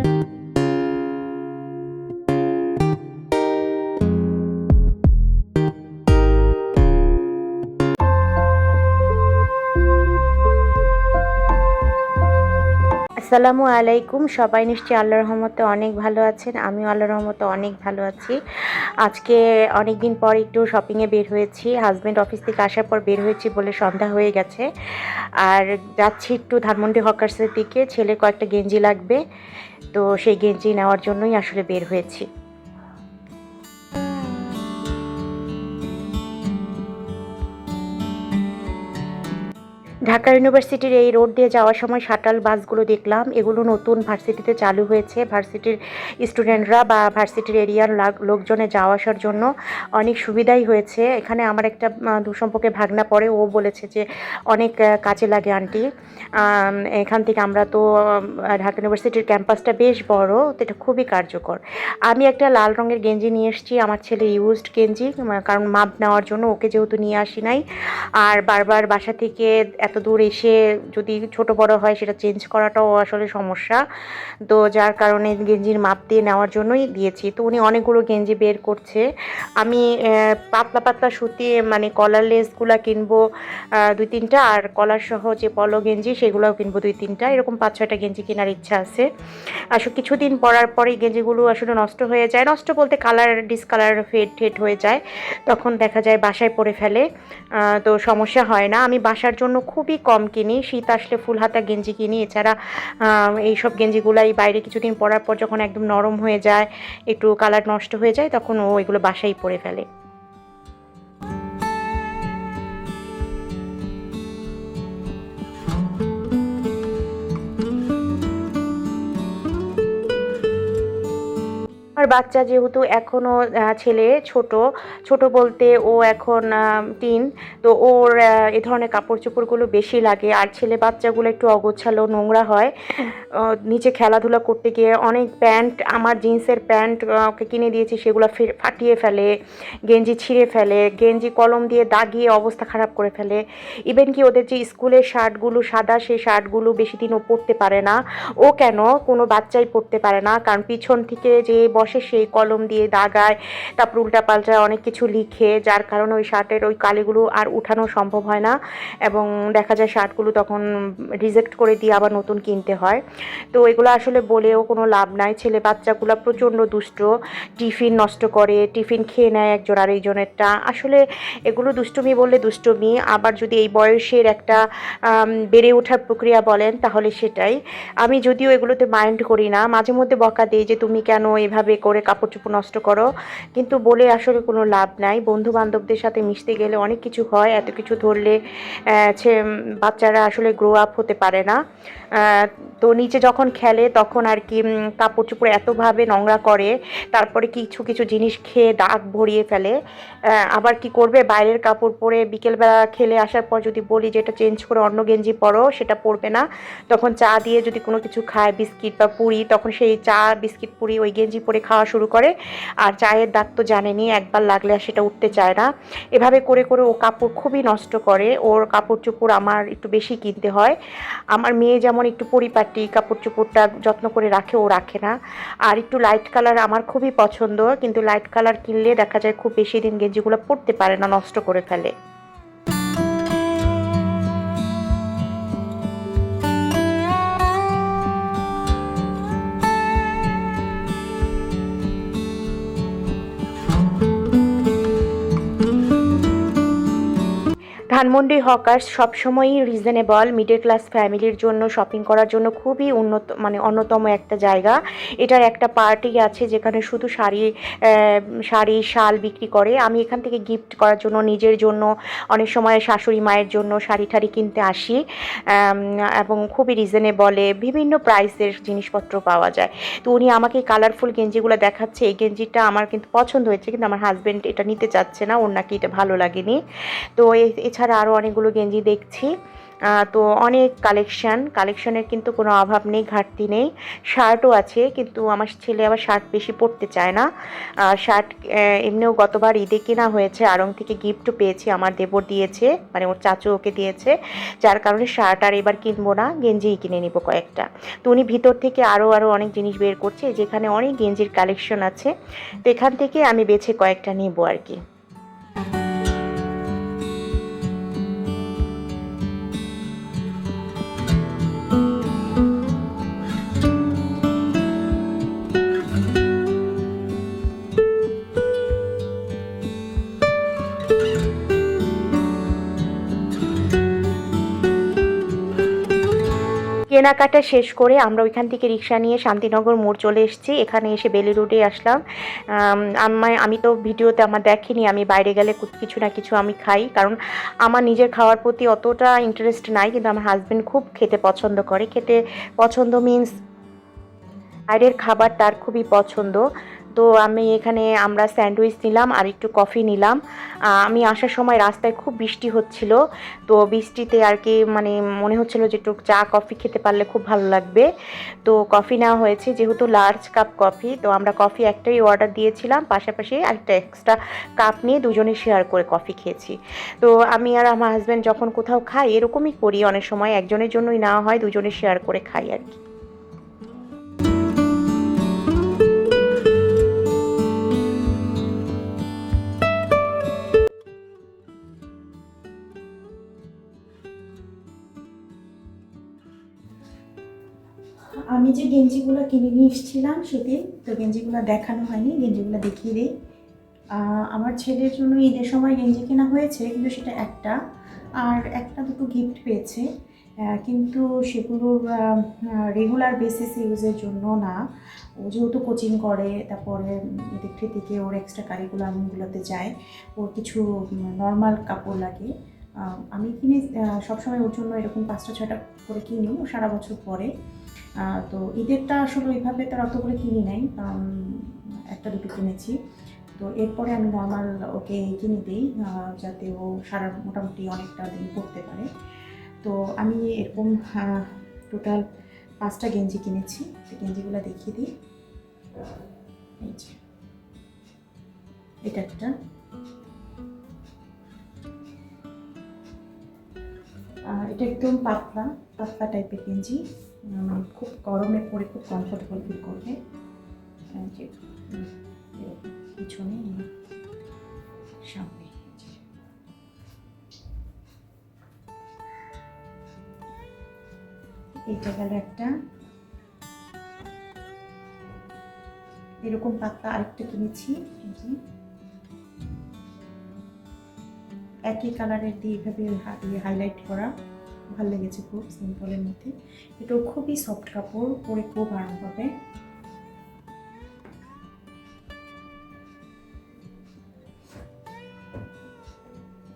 আসসালামু আলাইকুম। সবাই নিশ্চয়ই আল্লাহর রহমতে অনেক ভালো আছেন। আমিও আল্লাহর রহমতে অনেক ভালো আছি। আজকে অনেক দিন পর একটু শপিংয়ে বের হয়েছি। হাজব্যান্ড অফিস থেকে আসার পর বের হয়েছি বলে সন্ধ্যা হয়ে গেছে। আর যাচ্ছি একটু ধানমন্ডি হকার্সের দিকে। ছেলের কয়েকটা গেঞ্জি লাগবে, তো সেই গেঞ্জি নেওয়ার জন্যই আসলে বের হয়েছি। ঢাকা ইউনিভার্সিটির এই রোড দিয়ে যাওয়ার সময় শাটাল বাসগুলো দেখলাম। এগুলো নতুন ভার্সিটিতে চালু হয়েছে। ভার্সিটির স্টুডেন্টরা বা ভার্সিটির এরিয়ার লোকজনে যাওয়া আসার জন্য অনেক সুবিধাই হয়েছে। এখানে আমার একটা দুঃসম্পর্কে ভাগনা পড়ে, ও বলেছে যে অনেক কাজে লাগে আন্টি। এখান থেকে আমরা তো ঢাকা ইউনিভার্সিটির ক্যাম্পাসটা বেশ বড়, তো এটা খুবই কার্যকর। আমি একটা লাল রঙের গেঞ্জি নিয়ে এসেছি, আমার ছেলে ইউজড গেঞ্জি, কারণ মাপ নেওয়ার জন্য, ওকে যেহেতু নিয়ে আসি নাই। আর বারবার বাসা থেকে এত দূর এসে যদি ছোট বড় হয় সেটা চেঞ্জ করাটাও আসলে সমস্যা। তো যার কারণে গেঞ্জির মাপ দিয়ে নেওয়ার জন্যই দিয়েছি। তো উনি অনেকগুলো গেঞ্জি বের করছে। আমি পাতলা পাতলা সুতি মানে কলার লেসগুলো কিনবো 2-3টা, আর কলার সহ যে পলো গেঞ্জি সেগুলোও কিনবো 2-3টা। এরকম 5-6টা গেঞ্জি কেনার ইচ্ছা আছে। আসলে কিছুদিন পরার পরে গেঞ্জিগুলো আসলে নষ্ট হয়ে যায়। নষ্ট বলতে কালার ডিসকালার ফেড হয়ে যায়, তখন দেখা যায় বাসায় পরে ফেলে। তো সমস্যা হয় না। আমি বাসার জন্য খুবই কম কিনি, শীত আসলে ফুল হাতা গেঞ্জি কিনি। এছাড়া এইসব গেঞ্জিগুলাই বাইরে কিছুদিন পরার পর যখন একদম নরম হয়ে যায়, একটু কালার নষ্ট হয়ে যায়, তখন ও এগুলো বাসায় পরে ফেলে। আমার বাচ্চা যেহেতু এখনও ছেলে ছোট, ছোট বলতে ও এখন 3, তো ওর এ ধরনের কাপড় চোপড়গুলো বেশি লাগে। আর ছেলে বাচ্চাগুলো একটু অগোছালো, নোংরা হয়। নিচে খেলাধুলা করতে গিয়ে অনেক প্যান্ট, আমার জিন্সের প্যান্ট ওকে কিনে দিয়েছি, সেগুলো ফাটিয়ে ফেলে, গেঞ্জি ছিঁড়ে ফেলে, গেঞ্জি কলম দিয়ে দাগিয়ে অবস্থা খারাপ করে ফেলে। ইভেন কি ওদের যে স্কুলের শার্টগুলো সাদা, সেই শার্টগুলো বেশি দিন ও পরতে পারে না। ও কেন, কোনো বাচ্চাই পরতে পারে না, কারণ পিছন থেকে যে বসে সেই কলম দিয়ে দাগায়, তারপর উল্টাপাল্টা অনেক কিছু লিখে, যার কারণে ওই শার্টের ওই কালিগুলো আর উঠানো সম্ভব হয় না, এবং দেখা যায় শার্টগুলো তখন রিজেক্ট করে দিয়ে আবার নতুন কিনতে হয়। তো এগুলো আসলে বলেও কোনো লাভ নাই। ছেলে বাচ্চাগুলো প্রচণ্ড দুষ্ট, টিফিন নষ্ট করে, টিফিন খেয়ে নেয় একজন আরেকজনেরটা। আসলে এগুলো দুষ্টুমি বললে দুষ্টুমি, আবার যদি এই বয়সের একটা বেড়ে ওঠার প্রক্রিয়া বলেন তাহলে সেটাই। আমি যদিও এগুলোতে মাইন্ড করি না, মাঝে মধ্যে বকা দিই যে তুমি কেন এভাবে করে কাপড় চোপড় নষ্ট করো, কিন্তু বলে আসলে কোনো লাভ নাই। বন্ধু বান্ধবদের সাথে মিশতে গেলে অনেক কিছু হয়, এত কিছু ধরলে বাচ্চারা আসলে গ্রো আপ হতে পারে না। তো নিচে যখন খেলে তখন আর কি কাপড় চোপড় এতভাবে নোংরা করে, তারপরে কিছু কিছু জিনিস খেয়ে দাগ ভরিয়ে ফেলে। আবার কি করবে, বাইরের কাপড় পরে বিকেলবেলা খেলে আসার পর যদি বলি যে এটা চেঞ্জ করে অন্য গেঞ্জি পরো, সেটা পরবে না। তখন চা দিয়ে যদি কোনো কিছু খায়, বিস্কিট বা পুরি, তখন সেই চা বিস্কিট পুরি ওই গেঞ্জি পরে খাওয়া শুরু করে। আর চায়ের দাগ তো জানেনি, একবার লাগলে আর সেটা উঠতে চায় না। এভাবে করে করে ও কাপড় খুবই নষ্ট করে। ওর কাপড় চোপড় আমার একটু বেশি কিনতে হয়। আমার মেয়ে যেমন একটু পরিপাটি, কাপড় চোপড়টা যত্ন করে রাখে, ও রাখে না। আর একটু লাইট কালার আমার খুবই পছন্দ, কিন্তু লাইট কালার কিনলে দেখা যায় খুব বেশি দিন গেঞ্জিগুলো পরতে পারে না, নষ্ট করে ফেলে। ধানমন্ডি হকার্স সবসময়ই রিজনেবল মিডল ক্লাস ফ্যামিলির জন্য শপিং করার জন্য খুবই উন্নত, মানে অন্যতম একটা জায়গা। এটার একটা পার্টি আছে যেখানে শুধু শাড়ি শাল বিক্রি করে। আমি এখান থেকে গিফট করার জন্য, নিজের জন্য, অনেক সময় শাশুড়ি মায়ের জন্য শাড়ি ঠাড়ি কিনতে আসি। এবং খুবই রিজনেবলে বিভিন্ন প্রাইসের জিনিসপত্র পাওয়া যায়। তো উনি আমাকে কালারফুল গেঞ্জিগুলো দেখাচ্ছে। এই গেঞ্জিটা আমার কিন্তু পছন্দ হয়েছে, কিন্তু আমার হাজব্যান্ড এটা নিতে চাচ্ছে না, ওর নাকি এটা ভালো লাগেনি। তো এছাড়া আরও অনেকগুলো গেঞ্জি দেখছি। তো অনেক কালেকশনের কিন্তু কোনো অভাব নেই, ঘাটতি নেই। শার্টও আছে, কিন্তু আমার ছেলে আবার শার্ট বেশি পরতে চায় না। শার্ট এমনিও গতবার ঈদে কেনা হয়েছে, আড়ং থেকে গিফটও পেয়েছি, আমার দেবর দিয়েছে, মানে ওর চাচু ওকে দিয়েছে, যার কারণে শার্ট আর এবার কিনবো না, গেঞ্জিই কিনে নিব কয়েকটা। তো উনি ভিতর থেকে আরও অনেক জিনিস বের করছে, যেখানে অনেক গেঞ্জির কালেকশন আছে, তো এখান থেকে আমি বেছে কয়েকটা নেব আর কি। কেনাকাটা শেষ করে আমরা ওইখান থেকে রিক্সা নিয়ে শান্তিনগর মোড় চলে এসেছি। এখানে এসে বেলি রোডে আসলাম। আমি তো ভিডিওতে আমার দেখেনি, আমি বাইরে গেলে কিছু না কিছু আমি খাই, কারণ আমার নিজের খাওয়ার প্রতি অতটা ইন্টারেস্ট নাই, কিন্তু আমার হাজব্যান্ড খুব খেতে পছন্দ করে। খেতে পছন্দ মিন্স বাইরের খাবার তার খুবই পছন্দ। তো আমরা স্যান্ডউইচ নিলাম আর একটু কফি নিলাম। আমি আসার সময় রাস্তায় খুব বৃষ্টি হচ্ছিল, তো বৃষ্টিতে আর কি মানে মনে হচ্ছিল যে একটু চা কফি খেতে পারলে খুব ভালো লাগবে। তো কফি নেওয়া হয়েছে, যেহেতু লার্জ কাপ কফি, তো আমরা কফি একটাই অর্ডার দিয়েছিলাম, পাশাপাশি একটা এক্সট্রা কাপ নিয়ে দুজনে শেয়ার করে কফি খেয়েছি। তো আমি আর আমার হাজব্যান্ড যখন কোথাও খাই এরকমই করি, অনেক সময় একজনের জন্যই নেওয়া হয়, দুজনে শেয়ার করে খাই আর কি। আমি যে গেঞ্জিগুলো কিনে নিয়ে এসেছিলাম সেদিন, তো গেঞ্জিগুলো দেখানো হয়নি, গেঞ্জিগুলো দেখিয়ে দিই। আমার ছেলের জন্য ঈদের সময় গেঞ্জি কেনা হয়েছে, কিন্তু সেটা একটা, আর একটা দুটো গিফট পেয়েছে, কিন্তু সেগুলোর রেগুলার বেসিস ইউজের জন্য না। ও যেহেতু কোচিং করে, তারপরে এদিক থেকে ওর এক্সট্রা কারিকুলামগুলোতে যায়, ওর কিছু নর্মাল কাপড় লাগে। আমি কিনে সবসময় ওর জন্য এরকম 5টা 6টা করে কিনি, ও সারা বছর পরে। তো ঈদেরটা আসলে ওইভাবে তার অত করে কিনি নাই, একটা দুটো কিনেছি। তো এরপরে আমি নর্মাল ওকে কিনে দিই, যাতে ও মোটামুটি অনেকটা দিন পরতে পারে। তো আমি এরকম টোটাল 5টা গেঞ্জি কিনেছি, গেঞ্জিগুলো দেখিয়ে দিই। এই যে এটা একটা, এটা একদম পাতলা পাতলা টাইপের গেঞ্জি, মানে খুব গরমে পরে খুব কমফোর্টেবল ফিল করবে। যে পিছনে সামনে এইটা গেল একটা। এরকম পাতলা আরেকটা কিনেছি, একই কালারের দিয়ে এভাবে হাইলাইট করা, ভালো লেগেছে, খুব সিম্পলের মধ্যে। এটাও খুবই সফট কাপড়, পরে খুব আরাম পাবে।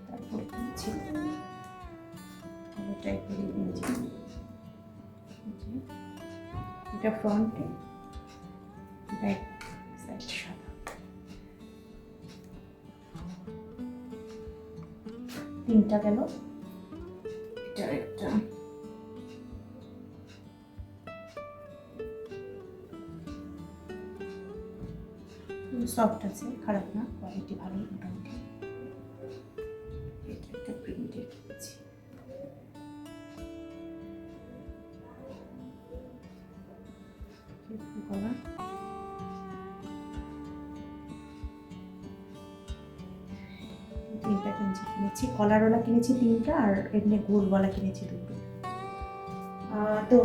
তারপর কিনেছি টাইপের গেঞ্জি, এটা ফ্রন্টে, ব্যাক সাইড সাদা। 3টা গেল। এটা একটা সফট আছে, খারাপ না, কোয়ালিটি ভালো মোটামুটি। এটা একটা প্রিন্টেড কিনেছি। তিনটা গেঞ্জি কিনেছি, কলারওয়ালা কিনেছি 3টা, আর এমনি গোলওয়ালা কিনেছি 2টো। তো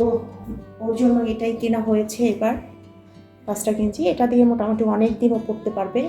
ওর জন্য এটাই কেনা হয়েছে এবার, 5টা গেঞ্জি। এটা দিয়ে মোটামুটি অনেক দিনও পরতে পারবে,